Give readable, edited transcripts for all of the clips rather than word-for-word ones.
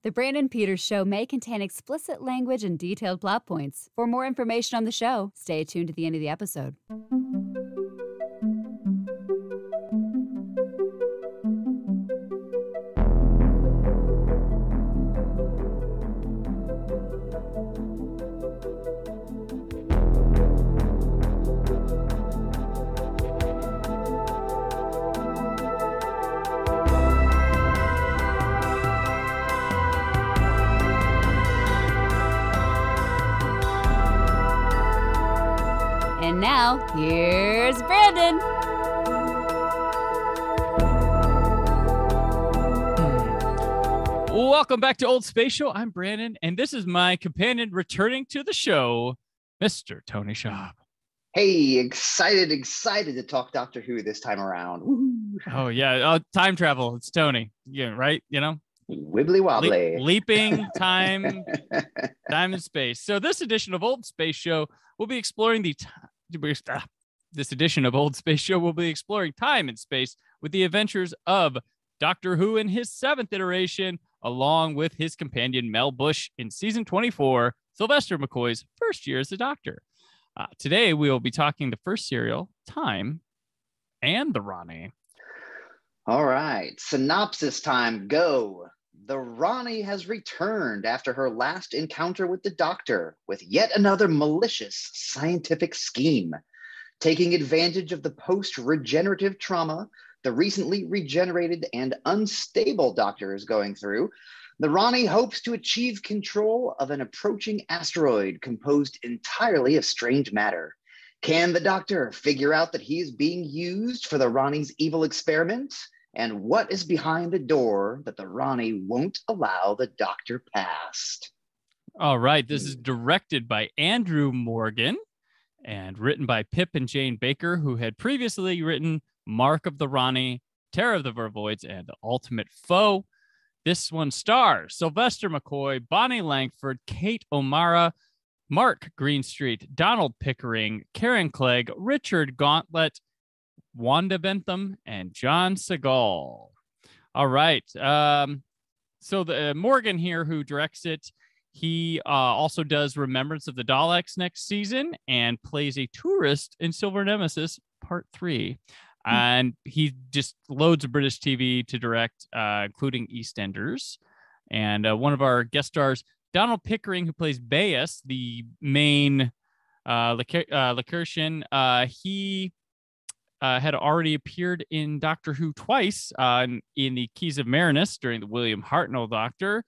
The Brandon Peters Show may contain explicit language and detailed plot points. For more information on the show, stay tuned to the end of the episode. And now, here's Brandon. Welcome back to Old Space Show. I'm Brandon, and this is my companion returning to the show, Mr. Tony Schaab. Hey, excited to talk Doctor Who this time around. Woo-hoo. Oh, yeah. Time travel. It's Tony. Yeah, right? You know? Wibbly wobbly. Leaping time and space. So this edition of Old Space Show will be exploring this edition of Old Space Show will be exploring time and space with the adventures of Doctor Who in his 7th iteration, along with his companion Mel Bush in season 24, Sylvester McCoy's first year as the Doctor. Today, we will be talking the first serial, Time, and the Rani. All right, synopsis time, go. The Rani has returned after her last encounter with the Doctor with yet another malicious scientific scheme. Taking advantage of the post-regenerative trauma the recently regenerated and unstable Doctor is going through, the Rani hopes to achieve control of an approaching asteroid composed entirely of strange matter. Can the Doctor figure out that he is being used for the Rani's evil experiment? And what is behind the door that the Rani won't allow the Doctor past? All right, this is directed by Andrew Morgan and written by Pip and Jane Baker, who had previously written Mark of the Rani, Terror of the Vervoids, and Ultimate Foe. This one stars Sylvester McCoy, Bonnie Langford, Kate O'Mara, Mark Greenstreet, Donald Pickering, Karen Clegg, Richard Gauntlet, Wanda Bentham, and John Segal. All right. So the Morgan here, who directs it, he also does Remembrance of the Daleks next season and plays a tourist in Silver Nemesis Part 3. And he just loads of British TV to direct, including EastEnders. And one of our guest stars, Donald Pickering, who plays Bayes, the main Lacertian, he had already appeared in Doctor Who twice in the Keys of Marinus during the William Hartnell Doctor,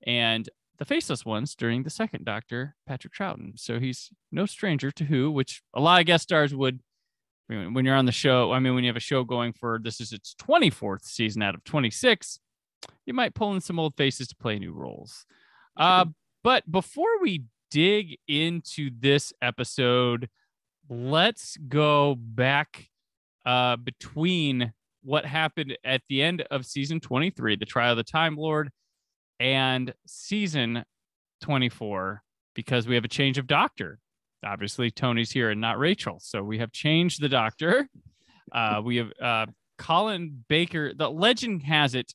and the Faceless Ones during the second Doctor, Patrick Troughton. So he's no stranger to Who, which a lot of guest stars would, when you're on the show, when you have a show going for, this is its 24th season out of 26, you might pull in some old faces to play new roles. But before we dig into this episode, let's go back between what happened at the end of season 23, the Trial of the Time Lord, and season 24, because we have a change of Doctor. Obviously, Tony's here and not Rachel, so we have changed the Doctor. We have Colin Baker. The legend has it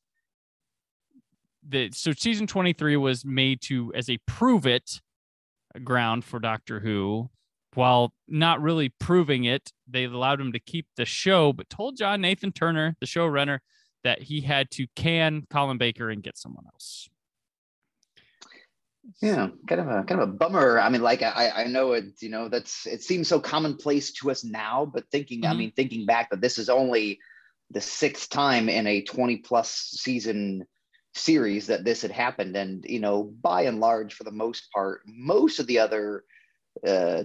that so season 23 was made as a prove it ground for Doctor Who. While not really proving it, they allowed him to keep the show, but told John Nathan Turner, the showrunner, that he had to can Colin Baker and get someone else. Yeah, kind of a bummer. I mean, like I know it, it seems so commonplace to us now, but thinking back that this is only the 6th time in a 20+ season series that this had happened, and by and large, for the most part, most of the other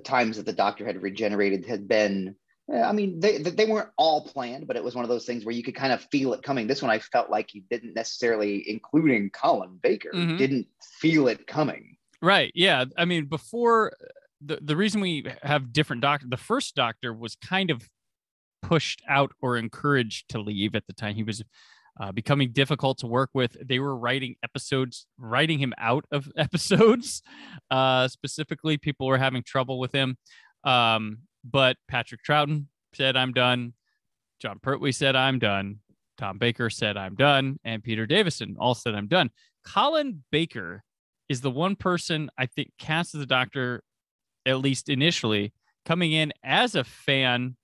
times that the Doctor had regenerated had been, they weren't all planned, but it was one of those things where you could kind of feel it coming. This one, I felt like you didn't necessarily, including Colin Baker, didn't feel it coming. Right. Yeah. I mean, before the reason we have different Doctor, the first Doctor was kind of pushed out or encouraged to leave at the time. He was becoming difficult to work with. They were writing him out of episodes. Specifically, people were having trouble with him. But Patrick Troughton said, I'm done. John Pertwee said, I'm done. Tom Baker said, I'm done. And Peter Davison all said, I'm done. Colin Baker is the one person I think cast as the Doctor, at least initially, coming in as a fan,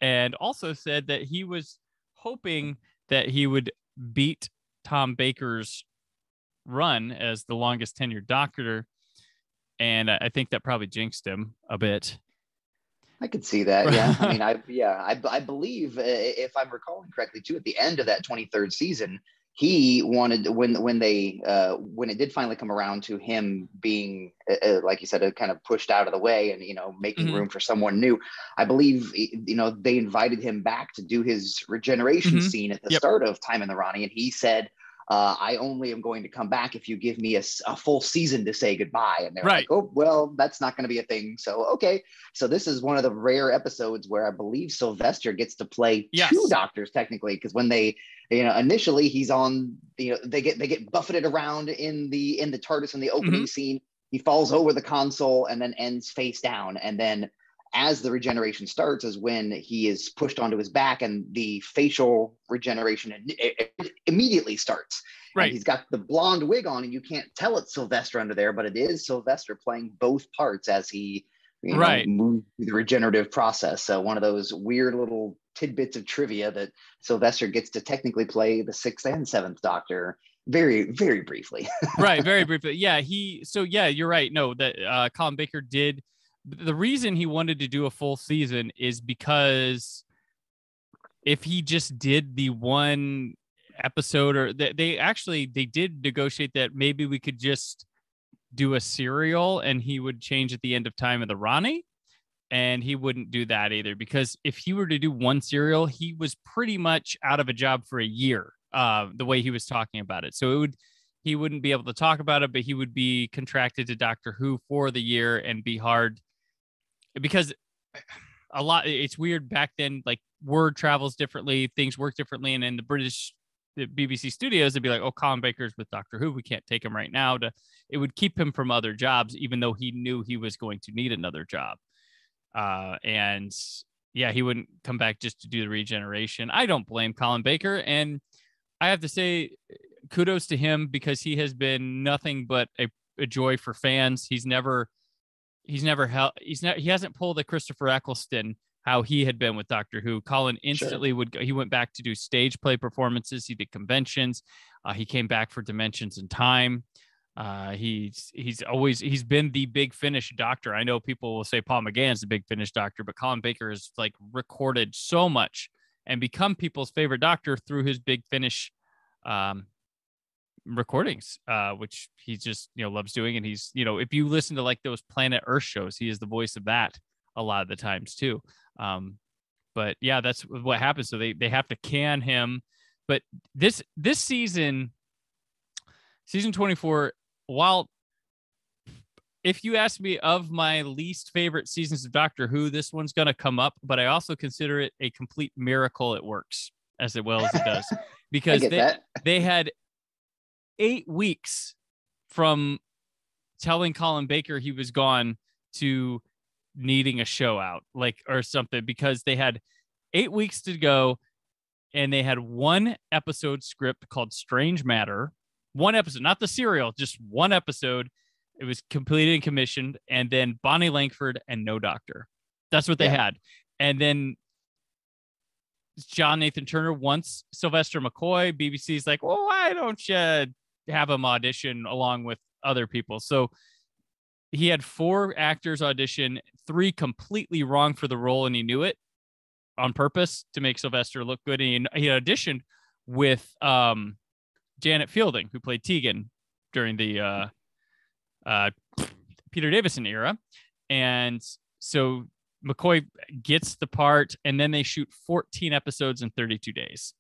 and also said that he was hoping that he would beat Tom Baker's run as the longest tenured Doctor. And I think that probably jinxed him a bit. I could see that. Yeah. I mean, I believe, if I'm recalling correctly too, at the end of that 23rd season, he wanted, when it did finally come around to him being, like you said, kind of pushed out of the way and, making room for someone new. I believe, they invited him back to do his regeneration scene at the start of Time in the Rani. And he said, I only am going to come back if you give me a full season to say goodbye. And they're like, oh, well, that's not going to be a thing. So, okay. So this is one of the rare episodes where I believe Sylvester gets to play two Doctors technically, because when they, initially he's on, they get buffeted around in the TARDIS in the opening scene. He falls over the console and then ends face down. And then as the regeneration starts is when he is pushed onto his back and the facial regeneration immediately starts. Right. And he's got the blonde wig on and you can't tell it's Sylvester under there, but it is Sylvester playing both parts as he moves through the regenerative process. So one of those weird little tidbits of trivia that Sylvester gets to technically play the 6th and 7th Doctor very, very briefly. Right. Very briefly. Yeah. You're right. No, that Colin Baker did. The reason he wanted to do a full season is because if he just did the one episode, or they did negotiate that maybe we could just do a serial and he would change at the end of Time of the Rani, and he wouldn't do that either, because if he were to do one serial, he was pretty much out of a job for a year, the way he was talking about it. So he wouldn't be able to talk about it, but he would be contracted to Doctor Who for the year and be hard. Because it's weird back then, like word travels differently, things work differently. And in the BBC studios, they'd be like, oh, Colin Baker's with Doctor Who, we can't take him right now. It would keep him from other jobs, even though he knew he was going to need another job. He wouldn't come back just to do the regeneration. I don't blame Colin Baker. And I have to say, kudos to him, because he has been nothing but a joy for fans. He hasn't pulled a Christopher Eccleston, how he had been with Doctor Who. Colin instantly would go. He went back to do stage play performances. He did conventions. He came back for Dimensions in Time. He's been the Big Finish Doctor. I know people will say Paul McGann's the Big Finish Doctor, but Colin Baker has like recorded so much and become people's favorite Doctor through his Big Finish recordings, which he just loves doing. And he's if you listen to like those Planet Earth shows, he is the voice of that a lot of the times too. But yeah, that's what happens. So they have to can him. But this season 24, while if you ask me of my least favorite seasons of Doctor Who, this one's going to come up, but I also consider it a complete miracle it works as well as it does, because they had 8 weeks from telling Colin Baker he was gone to needing a show out, or something, because they had 8 weeks to go and they had one episode script called Strange Matter. One episode, not the serial, just one episode. It was completed and commissioned, and then Bonnie Langford and no Doctor. That's what they had. And then John Nathan Turner wants Sylvester McCoy. BBC's like, well, why don't you have him audition along with other people? So he had 4 actors audition, 3 completely wrong for the role, and he knew it on purpose to make Sylvester look good. And he auditioned with Janet Fielding, who played Tegan during the Peter Davison era. And so McCoy gets the part, and then they shoot 14 episodes in 32 days.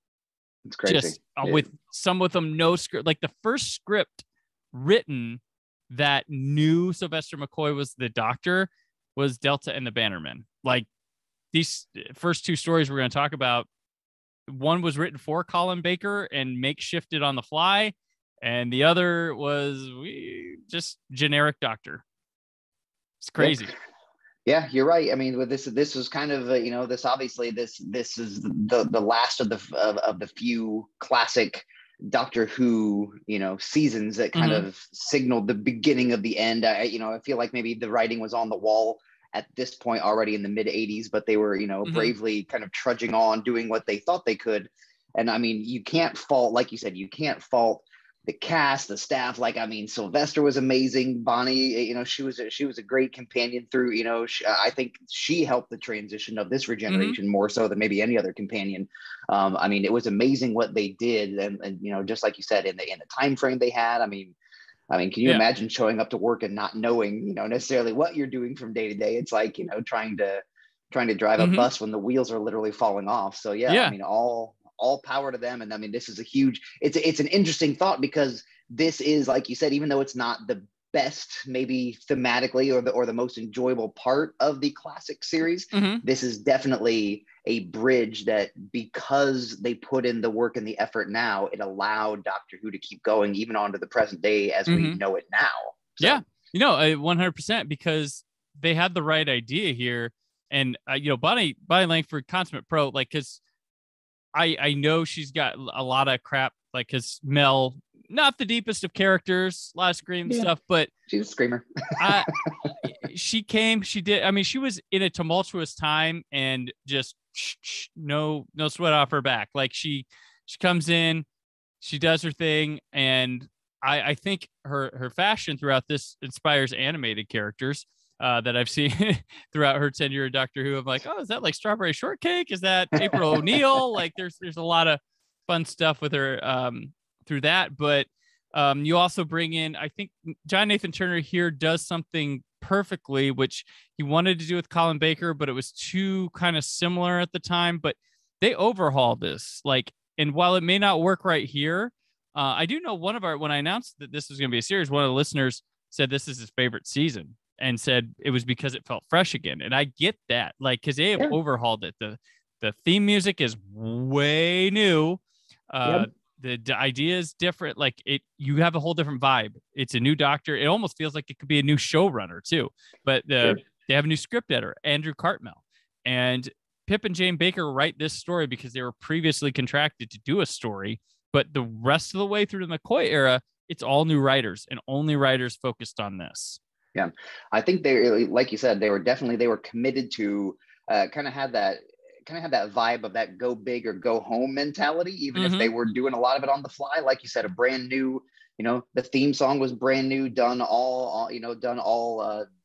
It's crazy. Just with them no script. Like the first script written that knew Sylvester McCoy was the Doctor was Delta and the Bannermen. Like these first 2 stories we're going to talk about, one was written for Colin Baker and makeshifted on the fly, and the other was just generic Doctor. It's crazy. Yeah, you're right. I mean, this was kind of this obviously this is the last of the few classic Doctor Who, seasons that kind of signaled the beginning of the end. I feel like maybe the writing was on the wall at this point already in the mid 80s, but they were, bravely kind of trudging on, doing what they thought they could. And I mean, you can't fault, like you said, you can't fault the cast, the staff. Like, I mean, Sylvester was amazing. Bonnie, she was a great companion through, I think she helped the transition of this regeneration more so than maybe any other companion. I mean, it was amazing what they did. And just like you said, in the time frame they had, I mean, can you imagine showing up to work and not knowing, necessarily what you're doing from day to day? It's like, trying to drive a bus when the wheels are literally falling off. So I mean, all power to them. And I mean, this is it's an interesting thought, because this is, like you said, even though it's not the best, maybe thematically, or the most enjoyable part of the classic series, this is definitely a bridge that, because they put in the work and the effort now, it allowed Doctor Who to keep going even onto the present day as we know it now. So. Yeah. 100%, because they had the right idea here. And, Bonnie Langford, consummate pro, like, because I know she's got a lot of crap, like, because Mel, not the deepest of characters, a lot of scream stuff, but she's a screamer. She did. I mean, she was in a tumultuous time, and just no sweat off her back. Like, she comes in, she does her thing, and I think her fashion throughout this inspires animated characters that I've seen throughout her tenure at Doctor Who. I'm like, oh, is that like Strawberry Shortcake? Is that April O'Neil? Like, there's a lot of fun stuff with her through that. But you also bring in, I think John Nathan Turner here does something perfectly, which he wanted to do with Colin Baker, but it was too kind of similar at the time. But they overhauled this, like, and while it may not work right here, I do know when I announced that this was going to be a series, one of the listeners said this is his favorite season, and said it was because it felt fresh again. And I get that, like, because they have overhauled it. The theme music is way new. The idea is different. Like, you have a whole different vibe. It's a new Doctor. It almost feels like it could be a new showrunner too. But they have a new script editor, Andrew Cartmel, and Pip and Jane Baker write this story because they were previously contracted to do a story. But the rest of the way through the McCoy era, it's all new writers, and only writers focused on this. Yeah, I think they, like you said, they were committed to kind of have that vibe of that go big or go home mentality, even if they were doing a lot of it on the fly. Like you said, a brand new, the theme song was brand new, done all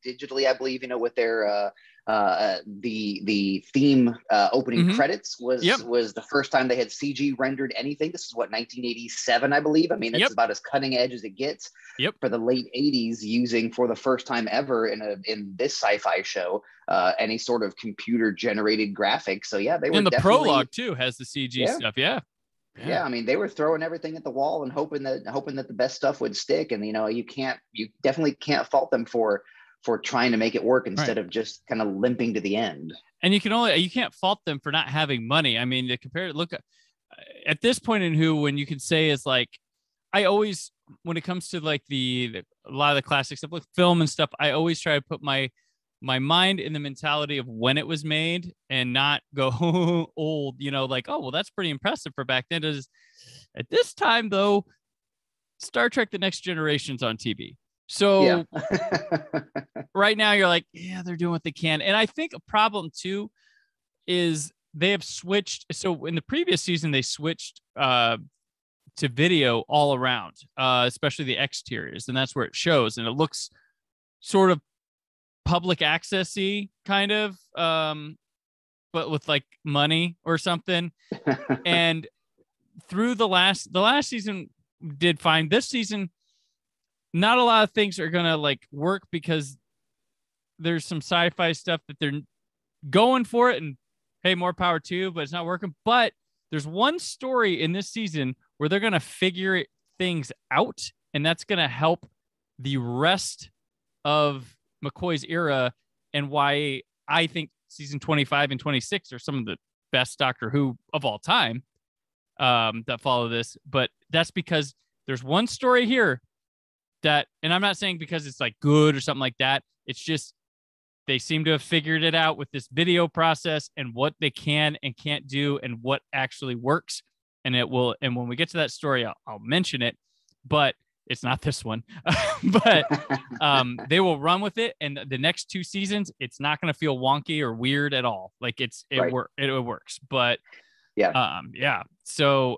digitally, I believe, with their the theme opening credits was the first time they had CG rendered anything. This is 1987, I believe. I mean, it's about as cutting edge as it gets for the late 80s, using for the first time ever in this sci-fi show any sort of computer generated graphics. So they were, and the prologue too has the CG stuff. Yeah, I mean, they were throwing everything at the wall and hoping that the best stuff would stick. And you definitely can't fault them for trying to make it work instead of just kind of limping to the end. And you can't fault them for not having money. I mean, look at this point in Who, when you can say is like, I always, when it comes to like a lot of the classic stuff, like film and stuff, I always try to put my mind in the mentality of when it was made and not go old, like, oh, well, that's pretty impressive for back then. At this time though, Star Trek: The Next Generation's on TV. So right now you're like, they're doing what they can. And I think a problem too is they have switched. So in the previous season, they switched to video all around, especially the exteriors. And that's where it shows. And it looks sort of public access-y kind of, but with like money or something. And through the last season did fine. This season, not a lot of things are gonna like work because there's some sci-fi stuff that they're going for it, and hey, more power to you, but it's not working. But there's one story in this season where they're gonna figure things out, and that's gonna help the rest of McCoy's era, and why I think season 25 and 26 are some of the best Doctor Who of all time that follow this. But that's because there's one story here that, and I'm not saying because it's like good or something like that. It's just, they seem to have figured it out with this video process and what they can and can't do and what actually works. and when we get to that story, I'll mention it, but it's not this one. But they will run with it, and the next 2 seasons, it's not going to feel wonky or weird at all. Like it works. But yeah. So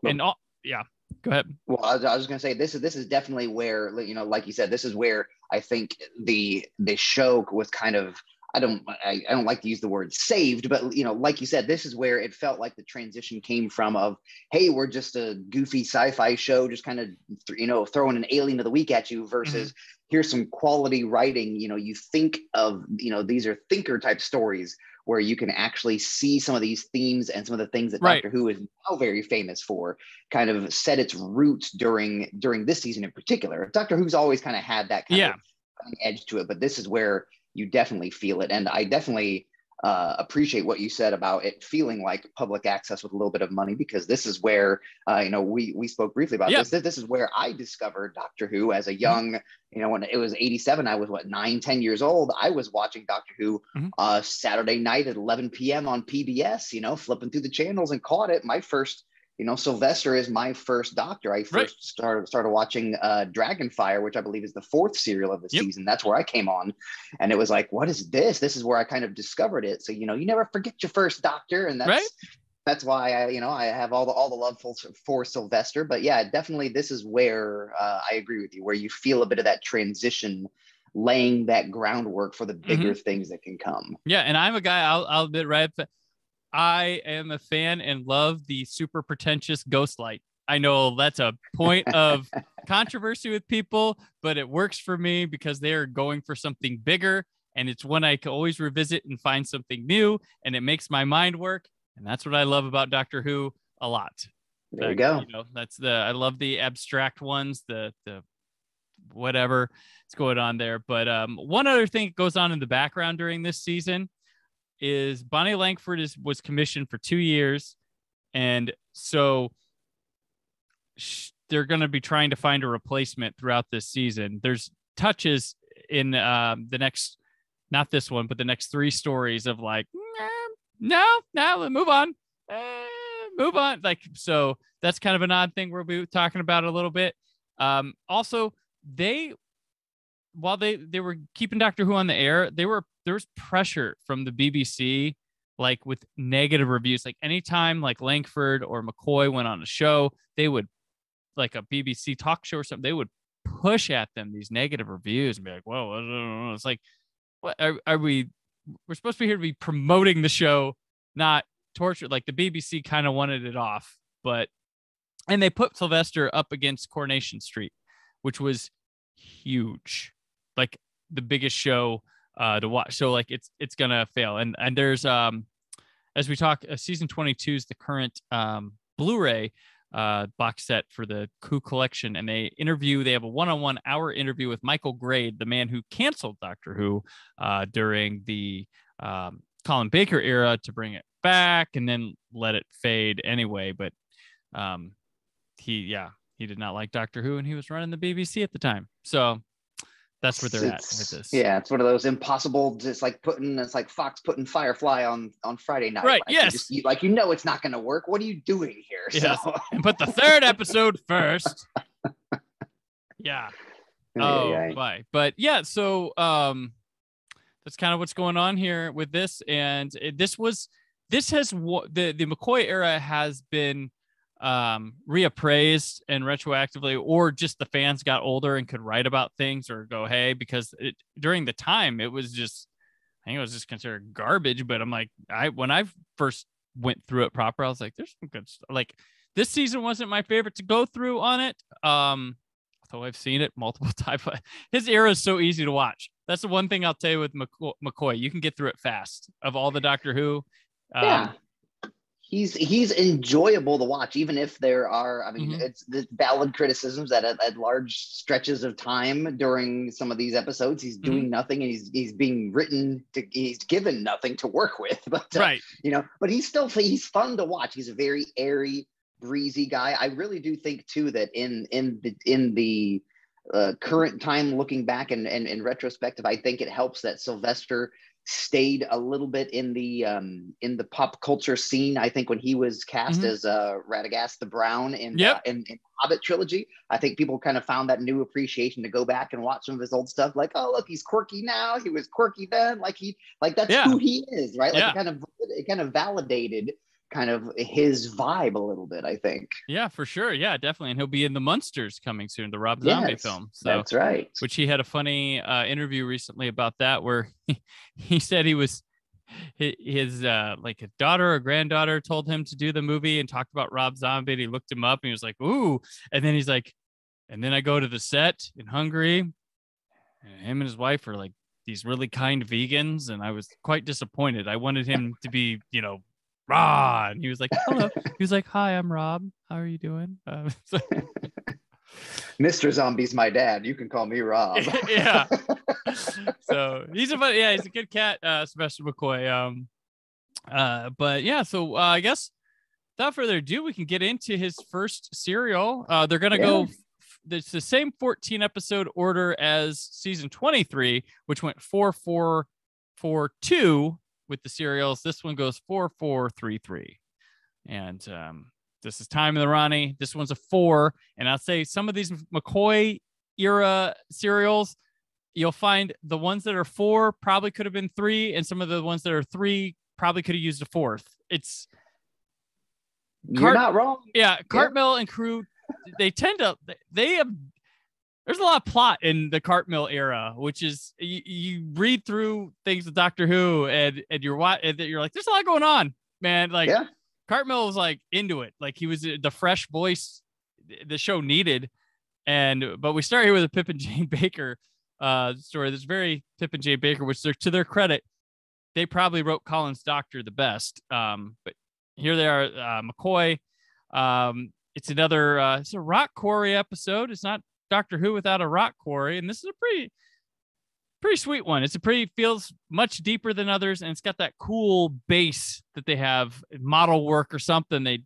go ahead. Well, I was going to say this is definitely where, like you said, this is where I think the show was kind of, I don't like to use the word saved, but like you said, this is where it felt like the transition came from of, hey, we're just a goofy sci-fi show, just kind of throwing an alien of the week at you, versus here's some quality writing. You think of these are thinker type stories where you can actually see some of these themes and some of the things that Doctor Who is now very famous for kind of set its roots during this season in particular. Doctor Who's always kind of had that kind of edge to it, but this is where you definitely feel it. And I definitely appreciate what you said about it feeling like public access with a little bit of money, because this is where, we spoke briefly about this. This is where I discovered Doctor Who as a young, when it was 87, I was 9-10 years old. I was watching Doctor Who Saturday night at 11 p.m. on PBS, flipping through the channels and caught it. My first, Sylvester is my first Doctor. I first started watching Dragonfire, which I believe is the 4th serial of the season. That's where I came on, and it was like, what is this? This is where I kind of discovered it. So you never forget your first Doctor, and that's why I have all the love for Sylvester. But yeah, definitely this is where I agree with you, where you feel a bit of that transition, laying that groundwork for the bigger things that can come. Yeah, and I'm a guy, I'll admit, right? I am a fan and love the super pretentious ghost light. I know that's a point of controversy with people, but it works for me because they are going for something bigger, and it's one I can always revisit and find something new, and it makes my mind work. And that's what I love about Doctor Who a lot. There you go. I love the abstract ones, the whatever is going on there. But one other thing that goes on in the background during this season is Bonnie Langford was commissioned for 2 years, and so they're going to be trying to find a replacement throughout this season. There's touches in the next, not this one, but the next 3 stories of like, no, move on. Like, so that's kind of an odd thing we'll be talking about a little bit. Also, while they were keeping Doctor Who on the air, there was pressure from the BBC, like with negative reviews. Like anytime like Langford or McCoy went on a show, they would, like a BBC talk show or something, they would push at them these negative reviews and be like, whoa, it's like, what are we? We're supposed to be here to be promoting the show, not torture. Like the BBC kind of wanted it off, and they put Sylvester up against Coronation Street, which was huge, like the biggest show to watch. So like it's gonna fail. And there's as we talk, season 22 is the current Blu-ray box set for the Who collection, and they have a one-on-one hour interview with Michael Grade, the man who canceled Doctor Who during the Colin Baker era to bring it back and then let it fade anyway. But he did not like Doctor Who, and he was running the BBC at the time. So that's where they're at with this. Yeah, it's one of those impossible, just like it's like Fox putting Firefly on Friday night. Right, like yes. It's not going to work. What are you doing here? Yes. So. And put the 3rd episode first. Yeah. Bye. But yeah, so that's kind of what's going on here with this. And the McCoy era has been reappraised and retroactively, or just the fans got older and could write about things or go, hey, because during the time it was just, I think it was just considered garbage. But I'm like, when I first went through it proper, I was like, there's some good stuff. Like this season wasn't my favorite to go through on it. Although I've seen it multiple times, but his era is so easy to watch. That's the one thing I'll tell you with McCoy. You can get through it fast. Of all the Doctor Who, he's enjoyable to watch, even if there are, it's the valid criticisms that at large stretches of time during some of these episodes, he's doing nothing, and he's being he's given nothing to work with. But but he's fun to watch. He's a very airy, breezy guy. I really do think too that in the current time, looking back and in retrospective, I think it helps that Sylvester stayed a little bit in the pop culture scene. I think when he was cast as Radagast the Brown in Hobbit trilogy, I think people kind of found that new appreciation to go back and watch some of his old stuff. Like, oh look, he's quirky now. He was quirky then. Like that's who he is, right? Like it kind of validated kind of his vibe a little bit, I think. Yeah, for sure. Yeah, definitely. And he'll be in The Munsters coming soon, the Rob Zombie film. So that's right. Which he had a funny interview recently about that, where he said he was his like a daughter or granddaughter told him to do the movie and talked about Rob Zombie. And he looked him up and he was like, ooh. And then he's like, and then I go to the set in Hungary, and him and his wife are like these really kind vegans, and I was quite disappointed. I wanted him to be, Ron. He was like, hello. He was like, hi, I'm Rob. How are you doing? Mr. Zombie's my dad. You can call me Rob. Yeah. So he's a good cat, Sylvester McCoy. But yeah, so I guess without further ado, we can get into his first serial. They're gonna go. It's the same 14 episode order as season 23, which went 4-4-4-2 with the serials. This one goes 4-4-3-3, and this is Time of the Rani. This one's a 4, and I'll say some of these McCoy era serials, you'll find the ones that are 4 probably could have been 3, and some of the ones that are 3 probably could have used a 4th. You're not wrong. Yeah, Cartmel and crew, they have. There's a lot of plot in the Cartmill era, which is you read through things with Doctor Who and you're like, there's a lot going on, man. Like Cartmill was like into it. Like he was the fresh voice the show needed. But we start here with a Pip and Jane Baker story. That's very Pip and Jane Baker, which to their credit, they probably wrote Colin's Doctor the best. But here they are, McCoy. It's another, it's a rock quarry episode. It's not Doctor Who without a rock quarry, and this is a pretty sweet one. Feels much deeper than others, and it's got that cool bass that they have, model work or something they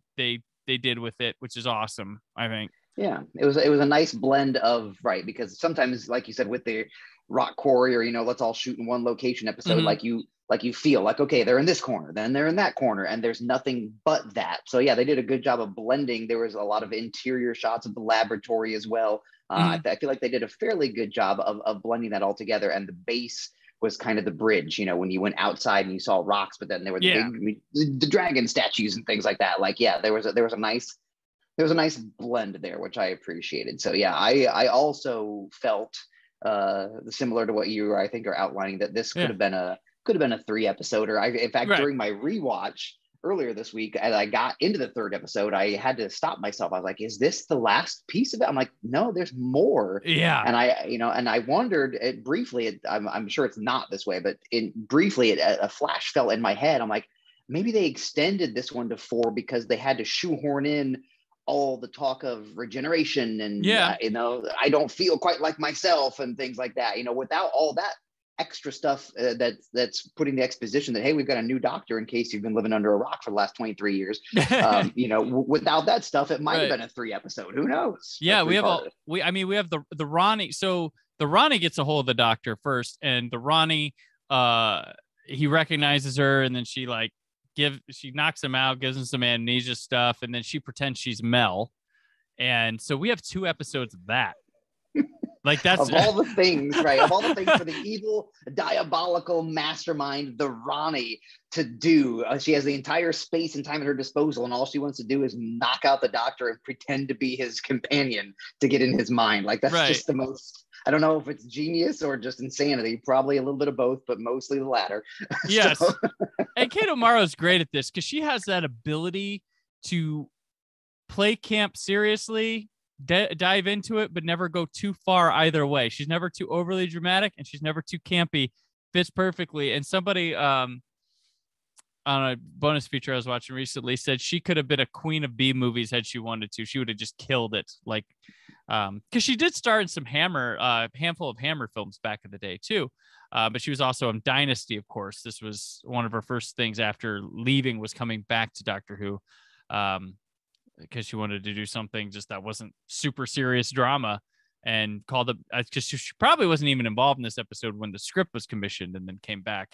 did with it, which is awesome, I think. Yeah, it was a nice blend of, right, because sometimes, like you said, with the rock quarry or let's all shoot in one location episode, like you feel like, okay, they're in this corner, then they're in that corner, and there's nothing but that. So yeah, they did a good job of blending. There was a lot of interior shots of the laboratory as well. I feel like they did a fairly good job of blending that all together, and the base was kind of the bridge, when you went outside and you saw rocks, but then there were the dragon statues and things like that. Like, yeah, there was a nice blend there, which I appreciated. So yeah, I also felt similar to what you, I think, are outlining, that this could have been a 3 episoder. In fact, during my rewatch earlier this week, as I got into the 3rd episode, I had to stop myself. I was like, is this the last piece of it? I'm like, no, there's more. Yeah. And I wondered briefly, I'm sure it's not this way, but briefly a flash fell in my head. I'm like, maybe they extended this one to 4 because they had to shoehorn in all the talk of regeneration and I don't feel quite like myself and things like that, without all that extra stuff that's putting the exposition that, hey, we've got a new doctor in case you've been living under a rock for the last 23 years. Without that stuff, it might have been a 3 episode. Who knows? Yeah, we have the Rani. So the Rani gets a hold of the doctor first, and the Rani, he recognizes her, and then she knocks him out, gives him some amnesia stuff, and then she pretends she's Mel. And so we have 2 episodes of that. Like that's of all the things, right? Of all the things for the evil, diabolical mastermind, the Rani, to do. She has the entire space and time at her disposal, and all she wants to do is knock out the doctor and pretend to be his companion to get in his mind. Like that's just the most. I don't know if it's genius or just insanity. Probably a little bit of both, but mostly the latter. Yes. And Kate O'Mara is great at this because she has that ability to play camp seriously, dive into it, but never go too far either way. She's never too overly dramatic, and she's never too campy. Fits perfectly. And somebody on a bonus feature I was watching recently said she could have been a queen of B movies had she wanted to. She would have just killed it. Like, because she did star in some handful of Hammer films back in the day too. But she was also in Dynasty, of course. This was one of her first things after leaving, was coming back to Doctor Who. Because she wanted to do something just that wasn't super serious drama, and called it, because she probably wasn't even involved in this episode when the script was commissioned, and then came back.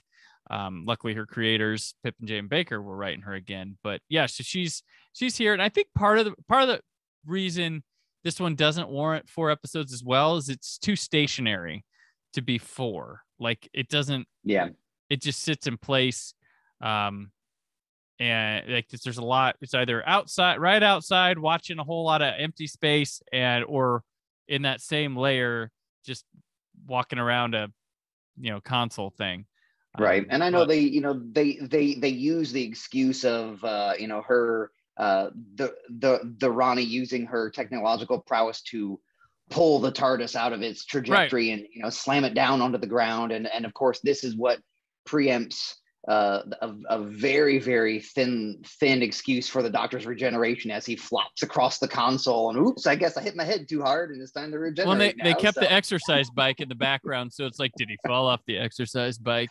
Luckily, her creators, Pip and Jane Baker, were writing her again. But yeah, so she's here, and I think part of the reason this one doesn't warrant 4 episodes as well is it's too stationary to be 4. Like it doesn't. Yeah. It just sits in place. And like there's a lot. It's either right outside, watching a whole lot of empty space, or in that same layer, just walking around a console thing. Right. And I know they use the excuse of her the Rani using her technological prowess to pull the TARDIS out of its trajectory, right, and slam it down onto the ground, and of course this is what preempts a very, very thin excuse for the Doctor's regeneration as he flops across the console and oops, I guess I hit my head too hard and it's time to regenerate. Well, they kept the exercise bike in the background, so it's like, did he fall off the exercise bike?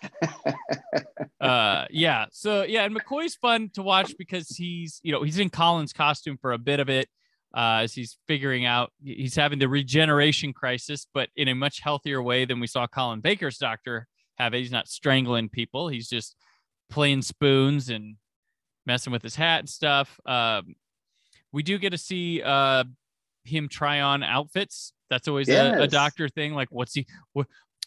Yeah. So yeah, and McCoy's fun to watch because he's in Colin's costume for a bit of it, as he's figuring out, he's having the regeneration crisis, but in a much healthier way than we saw Colin Baker's Doctor have it. He's not strangling people. He's just playing spoons and messing with his hat and stuff. We do get to see him try on outfits. That's always a Doctor thing. Like,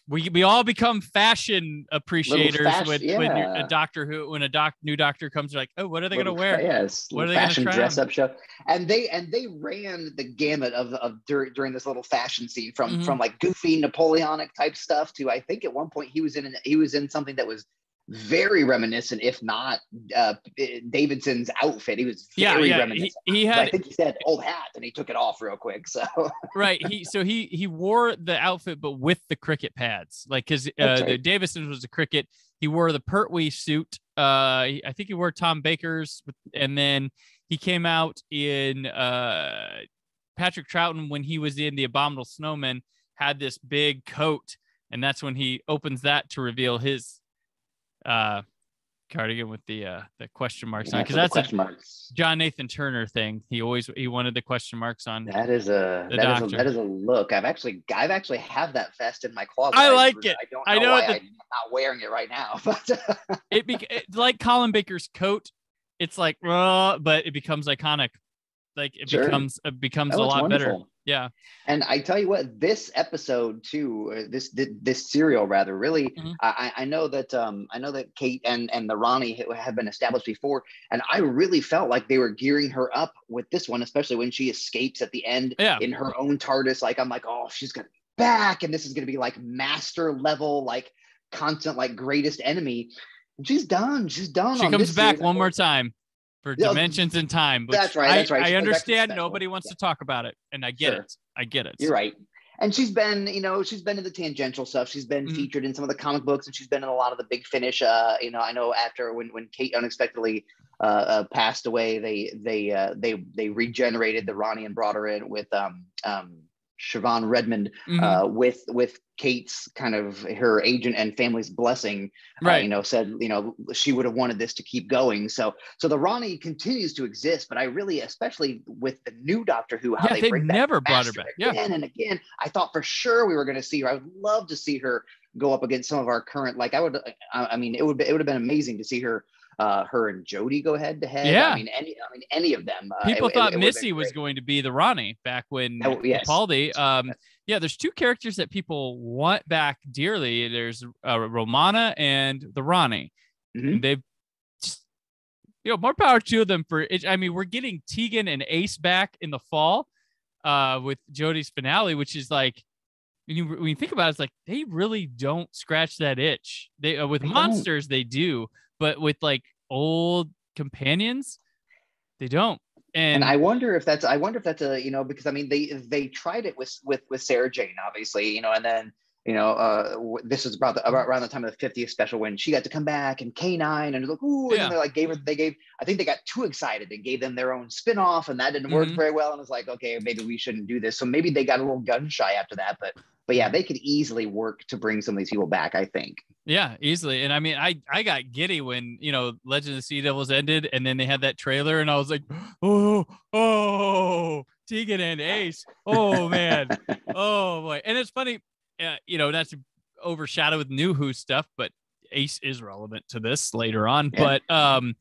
we all become fashion appreciators when a Doctor when a new Doctor comes, you're like, oh, what are they going to wear? Yes, what are they fashion gonna dress up show. And they ran the gamut of during this little fashion scene from like goofy Napoleonic type stuff to, I think at one point he was in something that was very reminiscent, if not Davidson's outfit. He was very reminiscent. He had, I think he said old hat, and he took it off real quick. So right, he wore the outfit, but with the cricket pads, like because the Davidson's was a cricket. He wore the Pertwee suit. I think he wore Tom Baker's, and then he came out in Patrick Troughton when he was in The Abominable Snowman, had this big coat, and that's when he opens that to reveal his cardigan with the question marks on, because that's a John Nathan Turner thing. He wanted the question marks on. That is a look. I've actually have that vest in my closet. I like it. I don't know why I'm not wearing it right now, but it's like Colin Baker's coat. It's like but it becomes iconic. Like it becomes a lot wonderful. Better. Yeah. And I tell you what, this episode too, this serial rather, really, I know that Kate and the Rani have been established before, and I really felt like they were gearing her up with this one, especially when she escapes at the end in her own TARDIS. Like, I'm like, oh, she's gonna be back, and this is gonna be like master level, like constant, like greatest enemy. And she's done. She comes back one more time for dimensions and time. That's right. I understand nobody wants to talk about it, and I get it. You're right. And she's been in the tangential stuff. She's been featured in some of the comic books, and she's been in a lot of the Big Finish. I know after when Kate unexpectedly passed away, they regenerated the Rani and brought her in with Siobhan Redmond, with Kate's kind of her agent and family's blessing, right? Said she would have wanted this to keep going. So the Rani continues to exist, but I really, especially with the new Doctor Who, how they never brought her back again and again. I thought for sure we were going to see her. I would love to see her go up against some of our current. Like it would have been amazing to see her. Her and Jodie go head to head. Yeah, any of them. People thought Missy was going to be the Rani back when Capaldi. There's 2 characters that people want back dearly. There's Romana and the Rani. They've just, more power to them for it. I mean, we're getting Tegan and Ace back in the fall with Jodie's finale, which is like, when you think about it, it's like they really don't scratch that itch. They with monsters they do, but with like old companions, they don't. And I wonder if that's a because I mean they tried it with Sarah Jane, obviously, and then this was around the time of the 50th special when she got to come back, and K9, and it was like, ooh, and then I think they got too excited and gave them their own spin-off, and that didn't work very well, and it's like, okay, maybe we shouldn't do this. So maybe they got a little gun shy after that, but yeah, they could easily work to bring some of these people back, I think. Yeah, easily. And I mean, I got giddy when, Legend of the Sea Devils ended, and then they had that trailer, and I was like, oh, Tegan and Ace. Oh, man. Oh, boy. And it's funny, not to overshadow with new Who stuff, but Ace is relevant to this later on, Yeah. but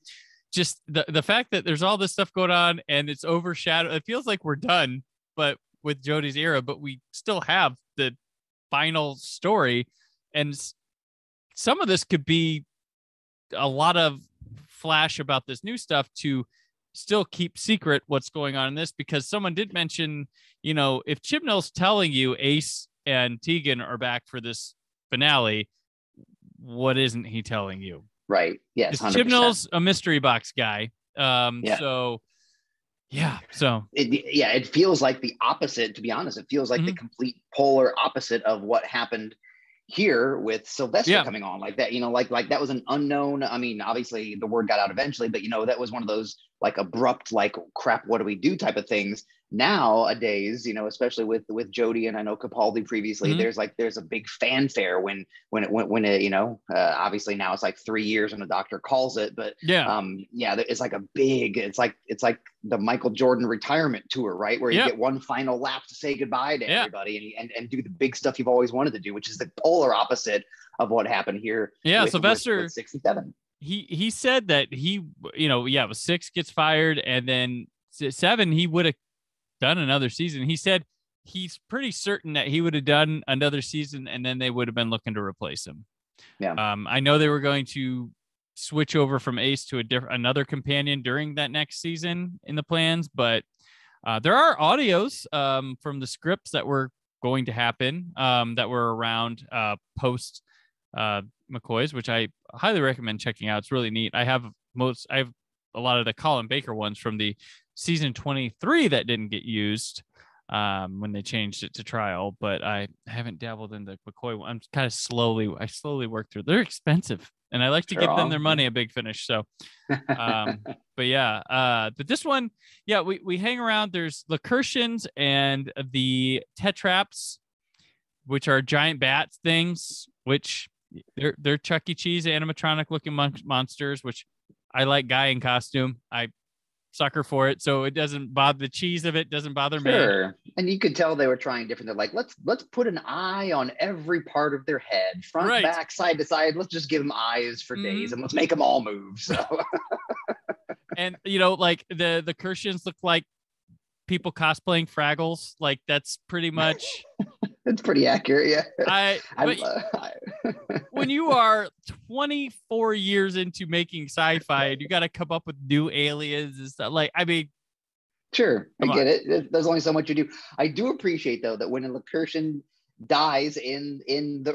just the fact that there's all this stuff going on and it's overshadowed. It feels like we're done, but with Jodie's era, but we still have the final story, and some of this could be a lot of flash about this new stuff to still keep secret what's going on in this, because someone did mention, if Chibnall's telling you Ace and Tegan are back for this finale, what isn't he telling you? Right. Yes. 100%. Chibnall's a mystery box guy. Yeah. So yeah. So it feels like the opposite, to be honest. It feels like the complete polar opposite of what happened here with Sylvester coming on, like that, like that was an unknown. I mean, obviously the word got out eventually, but that was one of those like abrupt, like, crap, what do we do type of things. Nowadays, especially with Jodie, and I know Capaldi previously, there's a big fanfare when it, obviously now it's like 3 years when the doctor calls it, but it's like a big, it's like the Michael Jordan retirement tour, right? Where you get one final lap to say goodbye to everybody and do the big stuff you've always wanted to do, which is the polar opposite of what happened here. Yeah. Sylvester with 6 and 7. He said that he, it was 6 gets fired, and then 7, he would have done another season. He said he's pretty certain that he would have done another season, and then they would have been looking to replace him. Yeah. I know they were going to switch over from Ace to another companion during that next season in the plans, but there are audios from the scripts that were going to happen that were around post McCoy's, which I highly recommend checking out. It's really neat. I have a lot of the Colin Baker ones from the season 23 that didn't get used when they changed it to trial, but I haven't dabbled in the McCoy one. I'm kind of slowly work through. They're expensive, and I like to give them their money a Big Finish. So, but yeah, but this one, we hang around. There's Lacertians and the Tetraps, which are giant bat things, which they're Chuck E. Cheese animatronic looking monsters, which I like. Guy in costume, I sucker for it, so it doesn't bother, the cheese of it doesn't bother me. And you could tell they were trying different. They're like, let's put an eye on every part of their head, front, back, side to side. Let's just give them eyes for days, and let's make them all move. So, and like the Kershans look like people cosplaying Fraggles. Like that's pretty much. It's pretty accurate, yeah. When you are 24 years into making sci-fi and you got to come up with new aliens and stuff, like, I mean, sure, I get it. There's only so much you do. I do appreciate though that when a Lacertian dies in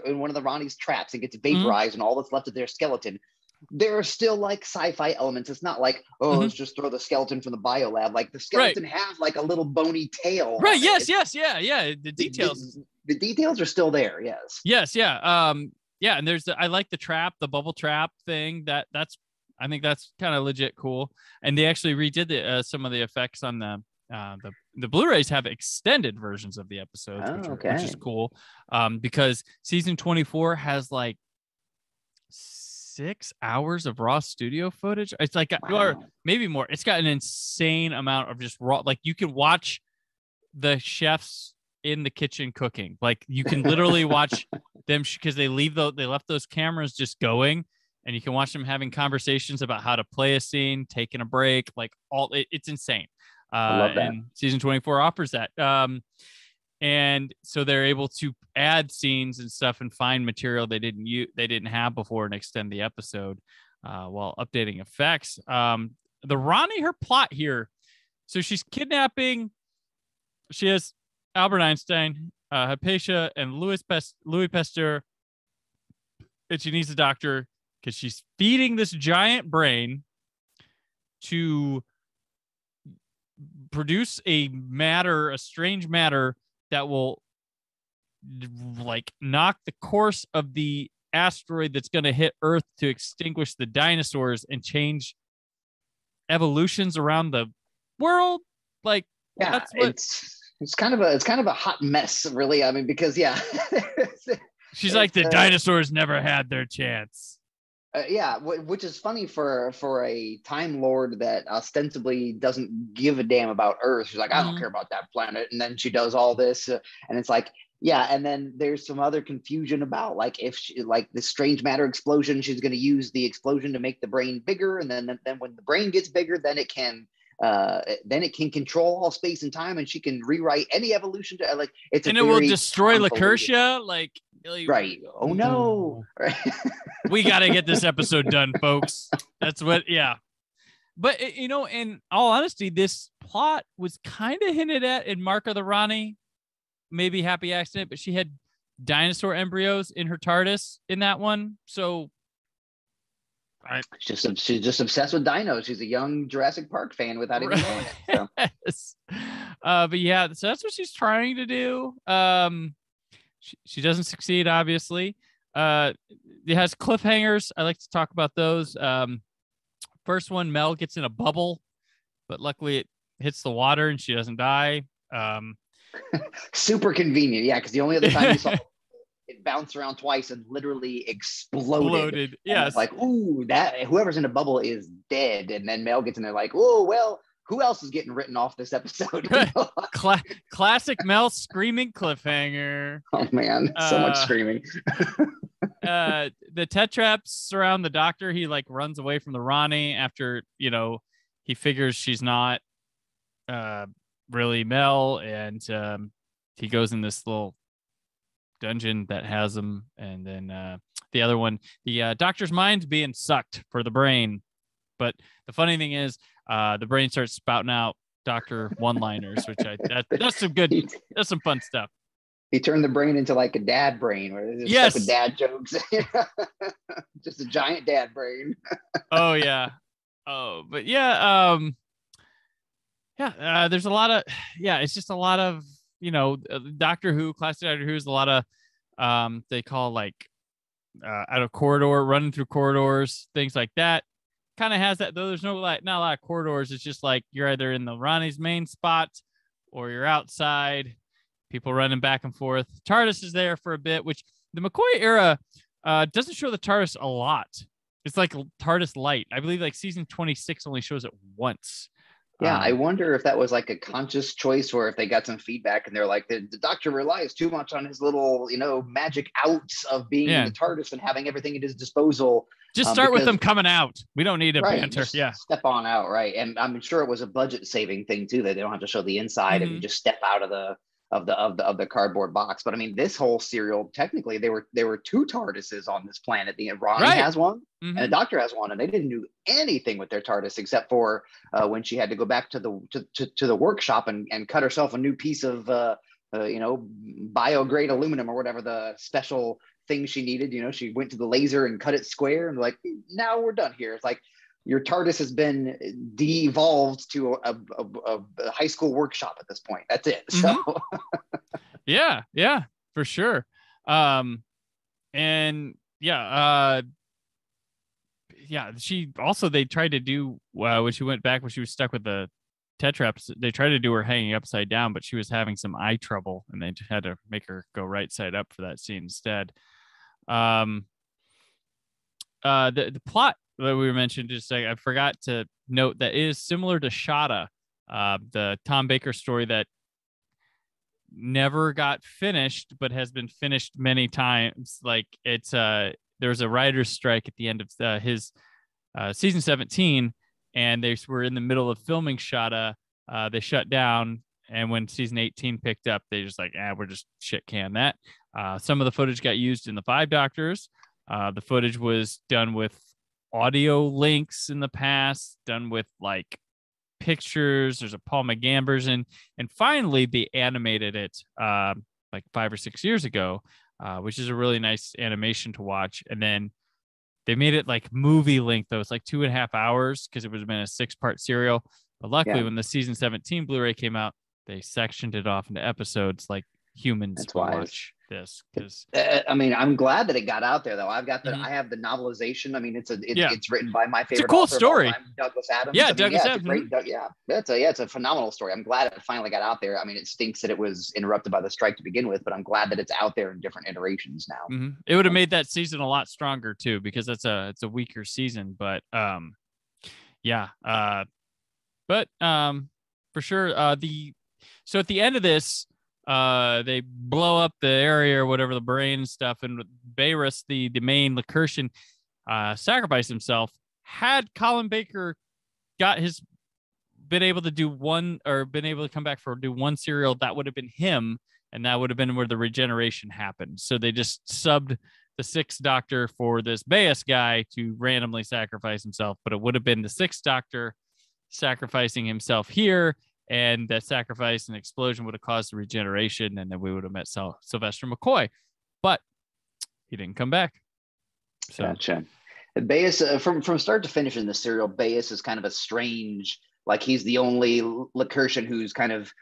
one of the Ronnie's traps and gets vaporized and all that's left of their skeleton, there are still like sci-fi elements. It's not like, let's just throw the skeleton from the biolab. Like the skeleton has like a little bony tail. Right. Yes. Yeah. The details. The details are still there. Yes. Yeah. Yeah. And I like the trap, the bubble trap thing. I think that's kind of legit cool. And they actually redid some of the effects on the Blu-rays have extended versions of the episodes, which is cool. Because season 24 has like 6 hours of raw studio footage. It's like, or maybe more. It's got an insane amount of just raw, like you can watch the chefs in the kitchen cooking. Like you can literally watch them because they left those cameras just going, and you can watch them having conversations about how to play a scene, taking a break, like it's insane. I love that. And season 24 offers that. And so they're able to add scenes and stuff and find material they didn't have before and extend the episode while updating effects. The Rani, her plot here. So she's kidnapping. She has Albert Einstein, Hypatia, and Louis Pasteur. And she needs a doctor because she's feeding this giant brain to produce a strange matter that will like knock the course of the asteroid that's going to hit Earth to extinguish the dinosaurs and change evolutions around the world. Like, that's what it's kind of a hot mess, really. I mean, because she's like, the dinosaurs never had their chance. Which is funny for a Time Lord that ostensibly doesn't give a damn about Earth. She's like, I don't care about that planet. And then she does all this. And it's like, Yeah, and then there's some other confusion about like if she, like the strange matter explosion, she's going to use the explosion to make the brain bigger, and then when the brain gets bigger, then it can control all space and time, and she can rewrite any evolution to like it's and a it will very destroy convoluted. Lacertia. Like, Right. Oh no. Right. We got to get this episode done, folks. That's what. Yeah. But in all honesty, this plot was kind of hinted at in Mark of the Rani. Maybe Happy Accident, but she had dinosaur embryos in her TARDIS in that one. So she's just obsessed with dinos. She's a young Jurassic Park fan without even knowing it. So. Yes. But yeah, so that's what she's trying to do. She doesn't succeed, obviously. It has cliffhangers. I like to talk about those. First one, Mel gets in a bubble, but luckily it hits the water and she doesn't die. Super convenient, yeah, because the only other time you saw it bounced around twice and literally exploded. Yes. Like, ooh, that whoever's in a bubble is dead. And then Mel gets in there like, oh, well, who else is getting written off this episode? Classic Mel screaming cliffhanger. Oh man, so much screaming. The Tetraps surround the doctor. He like runs away from the Rani after, he figures she's not really Mel, and he goes in this little dungeon that has him, and then the other one, the doctor's mind's being sucked for the brain, but the funny thing is the brain starts spouting out doctor one-liners, which that's some fun stuff. He turned the brain into like a dad brain where it's just stuff with dad jokes. Just a giant dad brain. Oh yeah. Oh, but yeah, there's a lot of, it's just a lot of, Doctor Who, classic Doctor Who is a lot of, they call like out of corridor, running through corridors, things like that. Kind of has that, though there's not a lot of corridors. It's just like you're either in the Ronnie's main spot or you're outside, people running back and forth. TARDIS is there for a bit, which the McCoy era doesn't show the TARDIS a lot. It's like TARDIS light. I believe like season 26 only shows it once. Yeah, I wonder if that was like a conscious choice or if they got some feedback and they're like, the doctor relies too much on his little, magic outs of being in the TARDIS and having everything at his disposal. Just start with them coming out. We don't need a banter. Yeah. Step on out. Right. And I'm sure it was a budget saving thing too, that they don't have to show the inside if you just step out of the cardboard box. But I mean, this whole serial, technically there were two TARDISes on this planet. Ronnie has one and the doctor has one, and they didn't do anything with their TARDIS except for when she had to go back to the workshop and cut herself a new piece of biograde aluminum or whatever the special thing she needed. She went to the laser and cut it square and like, now we're done here. It's like, your TARDIS has been de-evolved to a high school workshop at this point. That's it. So yeah, for sure. She also, they tried to do when she went back, when she was stuck with the Tetraps, they tried to do her hanging upside down, but she was having some eye trouble and they had to make her go right side up for that scene instead. The plot that we mentioned, just like I forgot to note, that is similar to Shada, the Tom Baker story that never got finished but has been finished many times. Like it's there's a writer's strike at the end of his season 17, and they were in the middle of filming Shada. They shut down, and when season 18 picked up, they just like, we're just shit can that. Some of the footage got used in the 5 Doctors. The footage was done with audio links in the past, done with like pictures. There's a Paul McGann version, and finally they animated it like 5 or 6 years ago, which is a really nice animation to watch. And then they made it like movie length, though. It's like 2.5 hours because it was been a 6-part serial. But luckily, when the season 17 Blu-ray came out, they sectioned it off into episodes like humans watch this. Because I mean, I'm glad that it got out there, though. I've got I have the novelization. I mean, it's written by my favorite. It's a cool story. Douglas Adams. Yeah, Douglas Adams. It's a phenomenal story. I'm glad it finally got out there. I mean, it stinks that it was interrupted by the strike to begin with, but I'm glad that it's out there in different iterations now. It would have made that season a lot stronger too, because it's a weaker season. But for sure. So at the end of this, they blow up the area or whatever, the brain stuff, and Beirut, the main Lacertian, sacrificed himself. Had Colin Baker been able to do one, or been able to come back do one serial, that would have been him, and that would have been where the regeneration happened. So they just subbed the Sixth Doctor for this Bayes guy to randomly sacrifice himself, but it would have been the Sixth Doctor sacrificing himself here, and that sacrifice and explosion would have caused the regeneration, and then we would have met Sylvester McCoy, but he didn't come back. So. Gotcha. Bayes, from start to finish in the serial, Bayes is kind of a strange, like he's the only Lacertian who's kind of,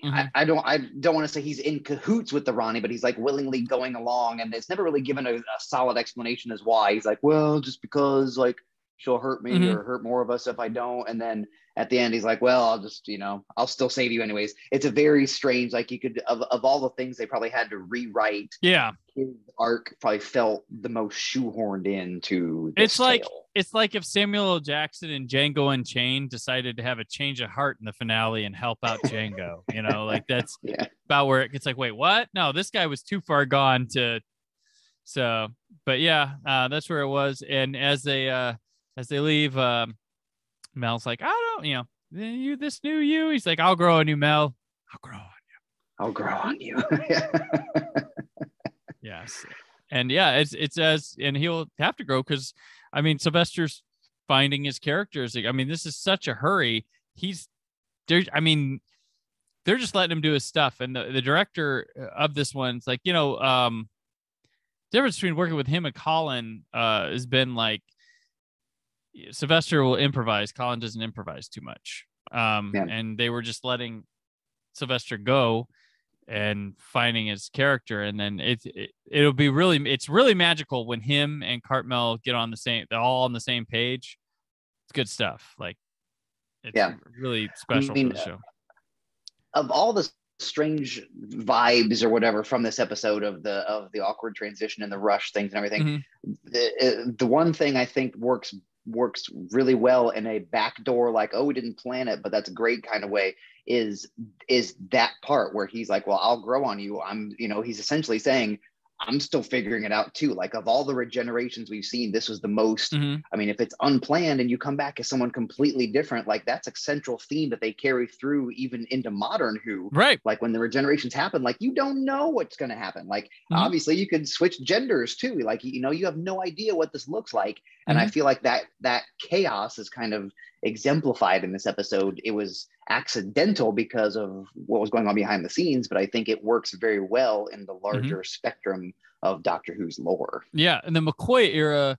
I don't want to say he's in cahoots with the Rani, but he's like willingly going along, and it's never really given a solid explanation as why. He's like, well, just because like she'll hurt me or hurt more of us if I don't. And then at the end, he's like, well, I'll just, I'll still save you anyways. It's a very strange, like you could, of all the things they probably had to rewrite. Yeah. His arc probably felt the most shoehorned into this tale. It's like if Samuel L. Jackson and Django Unchained decided to have a change of heart in the finale and help out Django, like that's about where it gets like, wait, what? No, this guy was too far gone so, but yeah, that's where it was. And as they leave, Mel's like, I don't, this new you. He's like, I'll grow on you, Mel. I'll grow on you. Yes. And yeah, it's and he'll have to grow because, Sylvester's finding his characters. This is such a hurry. They're just letting him do his stuff. And the director of this one's like, difference between working with him and Colin has been like, Sylvester will improvise. Colin doesn't improvise too much. And they were just letting Sylvester go and finding his character. And then it's really magical when him and Cartmel they're all on the same page. It's good stuff. Like it's really special for the show. Of all the strange vibes or whatever from this episode of the awkward transition and the rush things and everything, the one thing I think works really well in a backdoor, like, oh, we didn't plan it, but that's a great kind of way, is that part where he's like, well, I'll grow on you. He's essentially saying, I'm still figuring it out too. Like of all the regenerations we've seen, this was the most, if it's unplanned and you come back as someone completely different, like that's a central theme that they carry through even into modern Who. Right. Like when the regenerations happen, like you don't know what's going to happen. Like obviously you could switch genders too. Like, you have no idea what this looks like. And I feel like that chaos is kind of exemplified in this episode. It was accidental because of what was going on behind the scenes, but I think it works very well in the larger spectrum of Doctor Who's lore. Yeah, and the McCoy era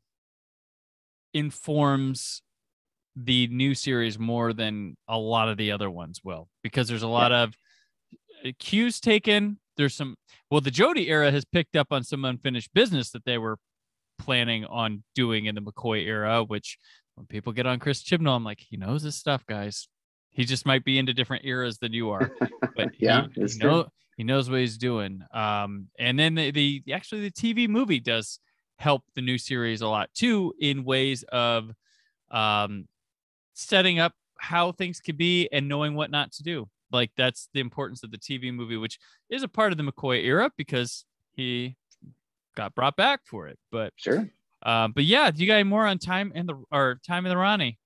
informs the new series more than a lot of the other ones will, because there's a lot of cues taken. There's the Jodie era has picked up on some unfinished business that they were planning on doing in the McCoy era, which when people get on Chris Chibnall, I'm like, he knows his stuff, guys. He just might be into different eras than you are, but he knows what he's doing. And then the TV movie does help the new series a lot too, in ways of setting up how things could be and knowing what not to do. Like that's the importance of the TV movie, which is a part of the McCoy era because he got brought back for it. But sure. But yeah, do you got any more on Time in the Rani?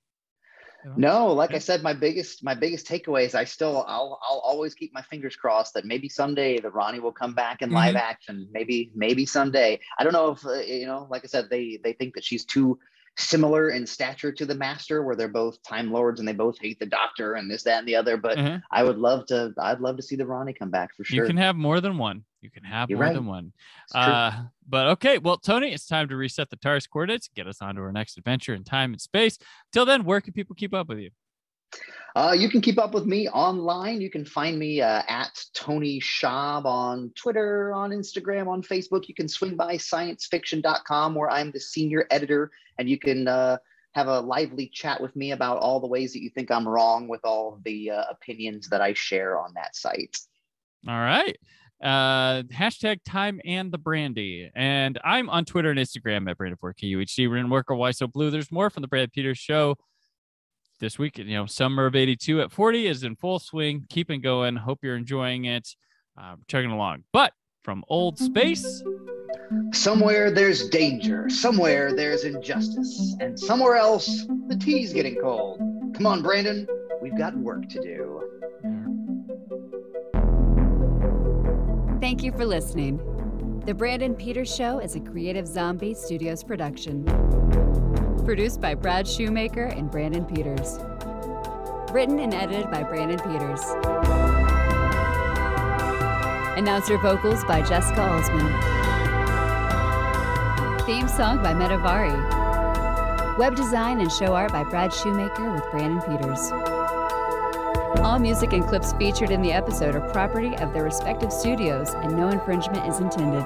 No, like I said, my biggest takeaway is I'll always keep my fingers crossed that maybe someday the Rani will come back in live action. Maybe someday. I don't know if like I said, they think that she's too similar in stature to the Master, where they're both Time Lords and they both hate the Doctor and this, that, and the other. But I'd love to see the Rani come back for sure. You can have more than one. Than one. But okay, well, Tony, it's time to reset the TARDIS coordinates, get us on to our next adventure in time and space. Till then, where can people keep up with you? You can keep up with me online. You can find me at Tony Schaab on Twitter, on Instagram, on Facebook. You can swing by sciencefiction.com, where I'm the senior editor, and you can have a lively chat with me about all the ways that you think I'm wrong with all the opinions that I share on that site. All right. Hashtag Time and the Brandy, and I'm on Twitter and Instagram at Brandon4KUHD. We're in Worker Why So Blue. There's more from the Brad Peters Show this week. Summer of '82 at 40 is in full swing, keeping going. Hope you're enjoying it. chugging along. But from old space, somewhere there's danger, somewhere there's injustice, and somewhere else the tea's getting cold. Come on, Brandon, we've got work to do. Thank you for listening. The Brandon Peters Show is a Creative Zombie Studios production. Produced by Brad Shoemaker and Brandon Peters. Written and edited by Brandon Peters. Announcer vocals by Jessica Alsman. Theme song by Metavari. Web design and show art by Brad Shoemaker with Brandon Peters. All music and clips featured in the episode are property of their respective studios, and no infringement is intended.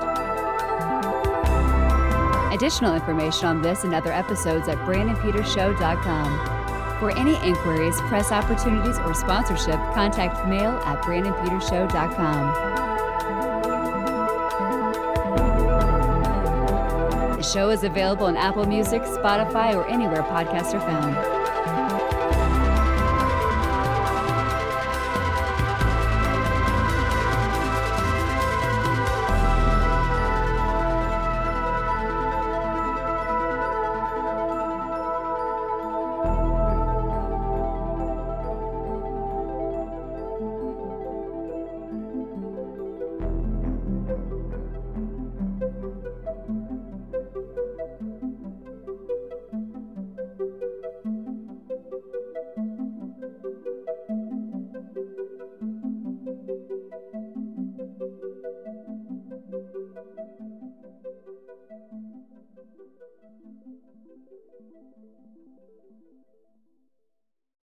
Additional information on this and other episodes at BrandonPetersShow.com. For any inquiries, press opportunities, or sponsorship, contact mail at BrandonPetersShow.com. The show is available on Apple Music, Spotify, or anywhere podcasts are found.